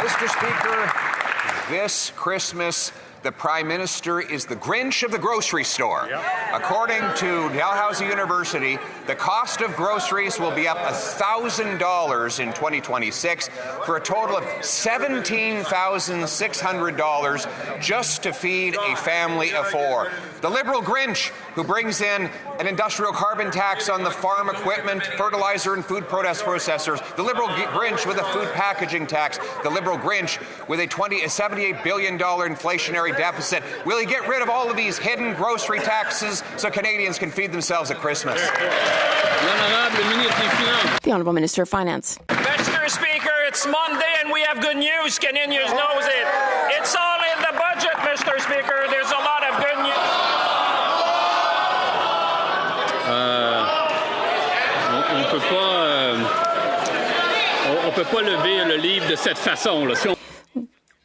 Mr. Speaker, this Christmas, the Prime Minister is the Grinch of the grocery store. Yep. According to Dalhousie University, the cost of groceries will be up $1,000 in 2026 for a total of $17,600 just to feed a family of four. The Liberal Grinch, who brings in an industrial carbon tax on the farm equipment, fertilizer and food processors. The Liberal Grinch with a food packaging tax. The Liberal Grinch with a $78 billion inflationary deficit. Will he get rid of all of these hidden grocery taxes so Canadians can feed themselves at Christmas? The Honourable Minister of Finance. Mr. Speaker, it's Monday and we have good news. Canadians knows it. It's all in the budget, Mr. Speaker. There's a lot of good news. On peut pas lever le livre de cette façon.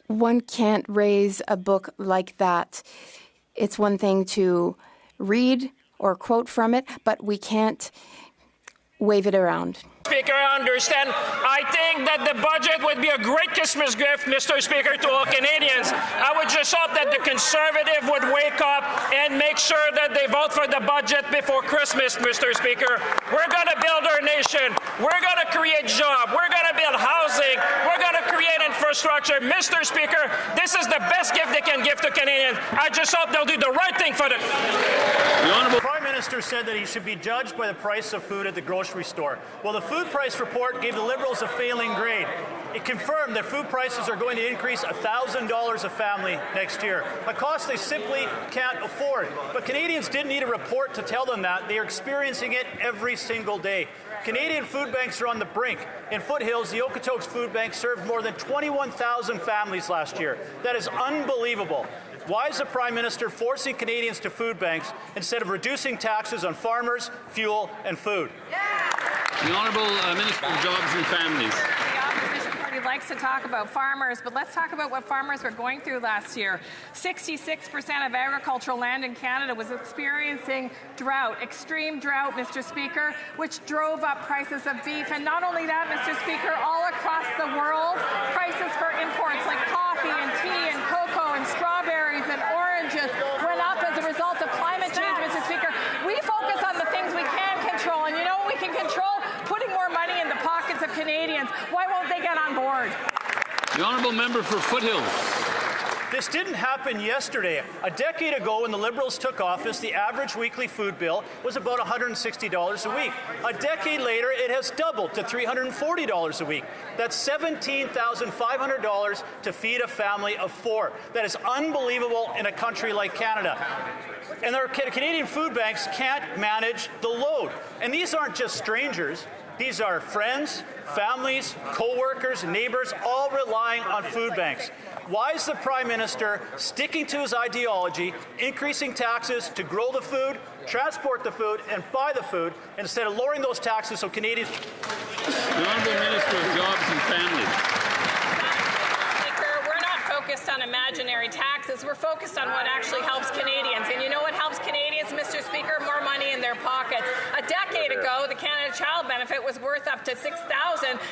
One can't raise a book like that. It's one thing to read or quote from it, but we can't wave it around. Speaker, I understand. I think that the budget would be a great Christmas gift, Mr. Speaker, to all Canadians. I would just hope that the Conservative would wake up and make sure that they vote for the budget before Christmas, Mr. Speaker. We're going to build our nation. We're going to create jobs. We're going to build housing. We're going to create infrastructure. Mr. Speaker, this is the best gift they can give to Canadians. I just hope they'll do the right thing for them. The Honourable Prime Minister said that he should be judged by the price of food at the grocery store. Well, the food price report gave the Liberals a failing grade. It confirmed that food prices are going to increase $1,000 a family next year, a cost they simply can't afford. But Canadians didn't need a report to tell them that. They are experiencing it every single day. Canadian food banks are on the brink. In Foothills, the Okotoks Food Bank served more than 21,000 families last year. That is unbelievable. Why is the Prime Minister forcing Canadians to food banks instead of reducing taxes on farmers, fuel and food? The Honourable Minister of Jobs and Families. The opposition party likes to talk about farmers, but let's talk about what farmers were going through last year. 66% of agricultural land in Canada was experiencing drought, extreme drought, Mr. Speaker, which drove up prices of beef. And not only that, Mr. Speaker, all across the world, prices for imports like coffee and tea and cocoa and strawberries and oranges went up as a result of climate change, Mr. Speaker. We focus on the things we can control, and you know what we can control? Putting more money in the pockets of Canadians. Why won't they get on board? The Honourable Member for Foothills. This didn't happen yesterday. A decade ago, when the Liberals took office, the average weekly food bill was about $160 a week. A decade later, it has doubled to $340 a week. That's $17,500 to feed a family of four. That is unbelievable in a country like Canada. And our Canadian food banks can't manage the load. And these aren't just strangers. These are friends, families, co-workers, neighbours, all relying on food banks. Why is the Prime Minister sticking to his ideology, increasing taxes to grow the food, transport the food, and buy the food, instead of lowering those taxes so Canadians... The Honourable Minister of Jobs and Families. Focused on imaginary taxes. We're focused on what actually helps Canadians. And you know what helps Canadians, Mr. Speaker? More money in their pockets. A decade ago, the Canada Child Benefit was worth up to $6,000.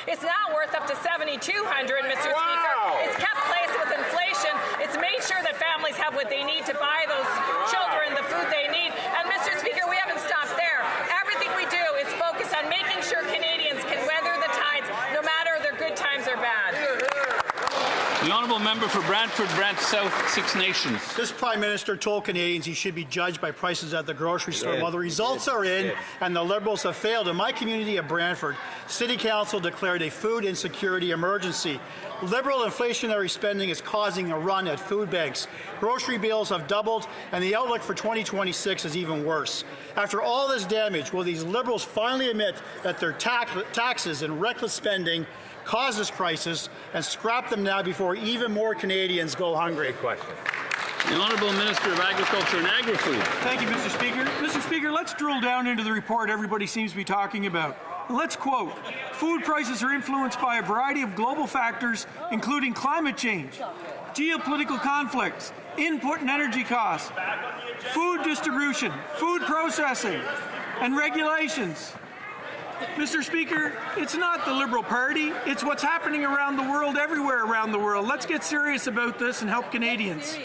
It's now worth up to $7,200, Mr. Speaker. It's kept pace with inflation. It's made sure that families have what they need to buy those children the food they need. And Mr. Speaker, we haven't stopped there. Everything we do is focused on making sure Canadians can weather the tides, no matter their good times or bad. The Honourable Member for Brantford, Brant South, Six Nations. This Prime Minister told Canadians he should be judged by prices at the grocery store. Well, the results are in, and the Liberals have failed. In my community of Brantford, City Council declared a food insecurity emergency. Liberal inflationary spending is causing a run at food banks. Grocery bills have doubled, and the outlook for 2026 is even worse. After all this damage, will these Liberals finally admit that their taxes and reckless spending caused this crisis and scrap them now before even more Canadians go hungry? Great question. The Honourable Minister of Agriculture and Agri-Food. Thank you, Mr. Speaker. Mr. Speaker, let's drill down into the report everybody seems to be talking about. Let's quote, food prices are influenced by a variety of global factors, including climate change, geopolitical conflicts, input and energy costs, food distribution, food processing, and regulations. Mr. Speaker, it's not the Liberal Party. It's what's happening around the world, everywhere around the world. Let's get serious about this and help Canadians.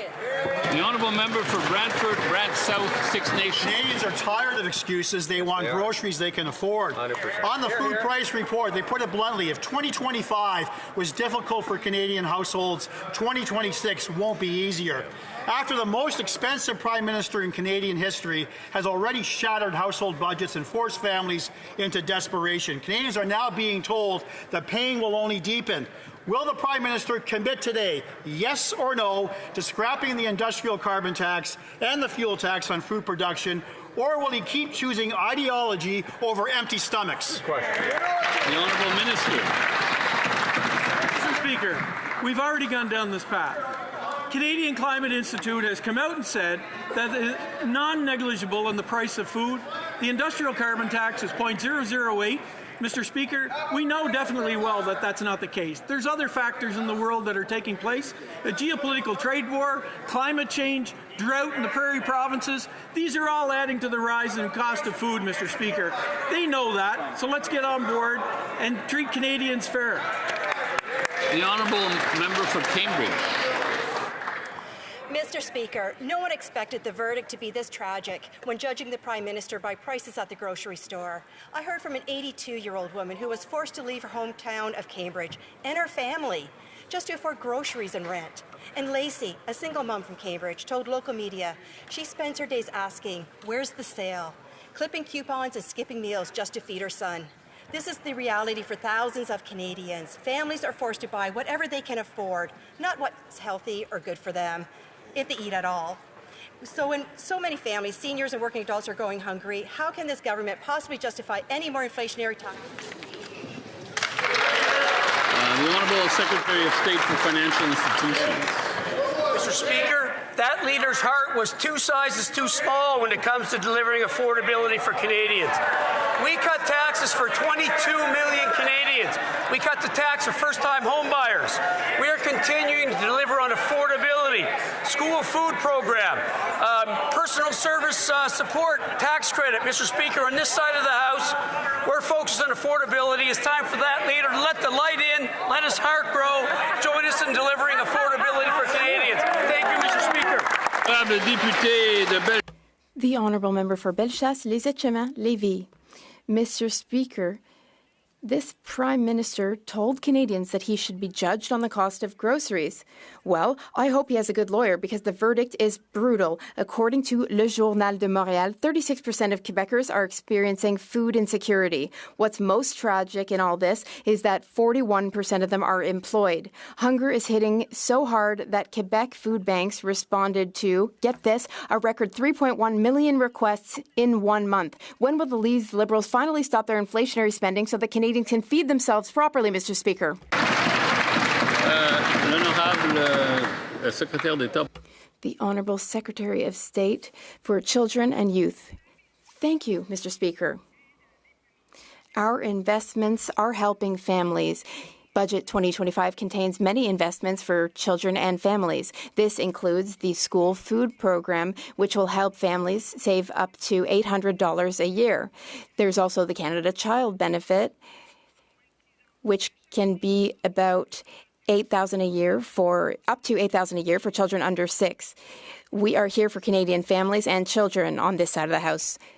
The honourable member for Brantford, Brant South, Six Nations. Canadians are tired of excuses. They want groceries they can afford. 100%. On the food price report, they put it bluntly, if 2025 was difficult for Canadian households, 2026 won't be easier. After the most expensive Prime Minister in Canadian history has already shattered household budgets and forced families into desperation, Canadians are now being told the pain will only deepen. Will the Prime Minister commit today, yes or no, to scrapping the industrial carbon tax and the fuel tax on food production, or will he keep choosing ideology over empty stomachs? The honourable minister. Mr. Speaker, we've already gone down this path. Canadian Climate Institute has come out and said that it is non-negligible in the price of food. The industrial carbon tax is 0.008. Mr. Speaker, we know definitely well that that's not the case. There's other factors in the world that are taking place. A geopolitical trade war, climate change, drought in the prairie provinces. These are all adding to the rise in cost of food, Mr. Speaker. They know that, so let's get on board and treat Canadians fair. The honourable member for Cambridge. Mr. Speaker, no one expected the verdict to be this tragic when judging the Prime Minister by prices at the grocery store. I heard from an 82-year-old woman who was forced to leave her hometown of Cambridge and her family just to afford groceries and rent. And Lacey, a single mum from Cambridge, told local media she spends her days asking, where's the sale? Clipping coupons and skipping meals just to feed her son. This is the reality for thousands of Canadians. Families are forced to buy whatever they can afford, not what's healthy or good for them, if they eat at all. So when so many families, seniors and working adults are going hungry, how can this government possibly justify any more inflationary taxes? The Honourable Secretary of State for Financial Institutions. Mr. Speaker, that leader's heart was two sizes too small when it comes to delivering affordability for Canadians. We cut taxes for 22 million Canadians. We cut the tax for first-time homebuyers. We are continuing to deliver on affordability, school food program, personal service support, tax credit. Mr. Speaker, on this side of the House, we're focused on affordability. It's time for that leader to let the light in, let his heart grow, join us in delivering affordability for Canadians. Thank you, Mr. Speaker. The Honourable Member for Bellechasse, Les Etchemins, Lévis. Mr. Speaker, this Prime Minister told Canadians that he should be judged on the cost of groceries. Well, I hope he has a good lawyer because the verdict is brutal. According to Le Journal de Montréal, 36% of Quebecers are experiencing food insecurity. What's most tragic in all this is that 41% of them are employed. Hunger is hitting so hard that Quebec food banks responded to, get this, a record 3.1 million requests in 1 month. When will the Lee's Liberals finally stop their inflationary spending so that Canadians can feed themselves properly, Mr. Speaker? The Honourable Secretary of State for Children and Youth. Thank you, Mr. Speaker. Our investments are helping families. Budget 2025 contains many investments for children and families. This includes the school food program, which will help families save up to $800 a year. There's also the Canada Child Benefit, which can be about $8,000 a year for up to $8,000 a year for children under 6. We are here for Canadian families and children on this side of the House.